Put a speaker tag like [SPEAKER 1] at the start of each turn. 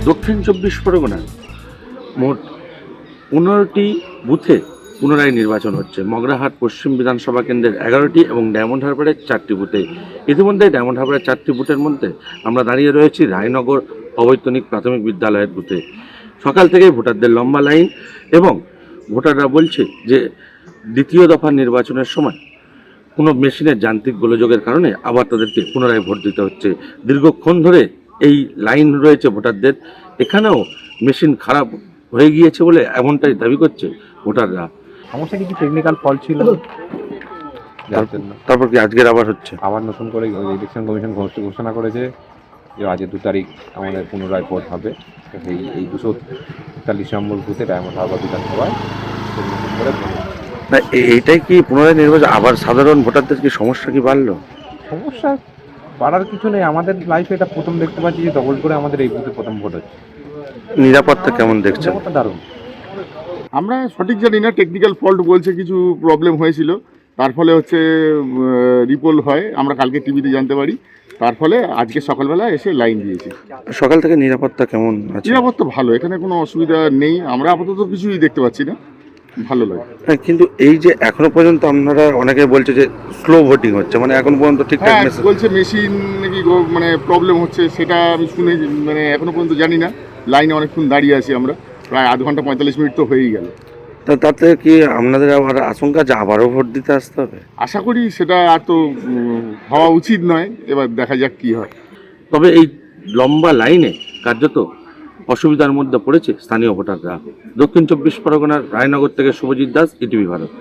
[SPEAKER 1] দক্ষিণ 24 পরগনার মোট 15টি বুথে পুনরায় নির্বাচন হচ্ছে। মগরাহাট পশ্চিম বিধানসভা কেন্দ্রের 11টি এবং ডায়মন্ড হারবারের 4টি বুথে। ইতিমধ্যে ডায়মন্ড হারবারের 4টি বুথের মধ্যে আমরা দাঁড়িয়ে রয়েছি রায়নগর অবৈতনিক প্রাথমিক বিদ্যালয়ের বুথে। সকাল থেকেই ভোটারদের লম্বা লাইন এবং ভোটাররা বলছে যে দ্বিতীয় দফার নির্বাচনের সময় কোনো মেশিনের যান্ত্রিক গোলযোগের কারণে আবার তাদেরকে পুনরায় ভোট দিতে হচ্ছে। দীর্ঘক্ষণ ধরে এই লাইন রয়েছে ভোটারদের। এখানেও মেশিন খারাপ হয়ে গিয়েছে বলে এমনটাই দাবি করছে ভোটাররা।
[SPEAKER 2] সমস্যা কিছু টেকনিক্যাল ফল্ট ছিল, যার জন্য
[SPEAKER 1] তারপর কি আজকের আবার হচ্ছে?
[SPEAKER 2] আবার নতুন করে ইলেকশন কমিশন ঘোষণা করেছে যে আজ 2 তারিখ আমাদের পুনরায় ভোট হবে। এই 243 নম্বর বুথে ডায়মন্ড হারবার বিধানসভায় নতুন করে ভোট হবে।
[SPEAKER 1] না এইটাই কি পুনরায় নির্বাচন আবার সাধারণ ভোটারদের কি সমস্যা কি বাড়লো?
[SPEAKER 2] সমস্যা বাড়ার কিছু নেই, আমাদের লাইফে এটা প্রথম দেখতে পাচ্ছি যে ডবল করে আমাদের এই বুথে প্রথম ভোট হচ্ছে।
[SPEAKER 1] নিরাপত্তা কেমন দেখছেন?
[SPEAKER 2] ব্যাপারটা দারুণ।
[SPEAKER 3] আমরা সঠিক জানি না, টেকনিক্যাল ফল্ট বলছে, কিছু প্রবলেম হয়েছিল, তার ফলে হচ্ছে রিপোল হয়, আমরা কালকে টিভিতে জানতে পারি, তার ফলে আজকে সকালবেলা এসে লাইন দিয়েছি।
[SPEAKER 1] সকাল থেকে নিরাপত্তা কেমন আছে?
[SPEAKER 3] নিরাপত্তা ভালো, এখানে কোনো অসুবিধা নেই, আমরা আপাতত কিছুই দেখতে পাচ্ছি না, ভালো লাগে।
[SPEAKER 1] হ্যাঁ, কিন্তু এই যে এখনো পর্যন্ত আপনারা অনেকে বলছে যে স্লো ভোটিং হচ্ছে, মানে এখন পর্যন্ত ঠিকঠাক
[SPEAKER 3] হ্যাঁ
[SPEAKER 1] মেসেজ
[SPEAKER 3] বলছে মেশিন নাকি মানে প্রবলেম হচ্ছে, সেটা আমি শুনে মানে এখনো পর্যন্ত জানি না। লাইনে অনেকক্ষণ দাঁড়িয়ে আছি আমরা, প্রায় আধ ঘন্টা 45 মিনিট তো হয়েই গেল।
[SPEAKER 1] তাতে কি আপনাদের আবার আশঙ্কা যে আবারও ভোট দিতে আসতে হবে?
[SPEAKER 3] আশা করি সেটা আর তো হওয়া উচিত নয়, এবার দেখা যাক কি হয়।
[SPEAKER 1] তবে এই লম্বা লাইনে কার্যত অসুবিধার মধ্যে পড়েছে স্থানীয় ভোটাররা। দক্ষিণ 24 পরগনার রায়নগর থেকে শুভজিৎ দাস, ইটিভি ভারত।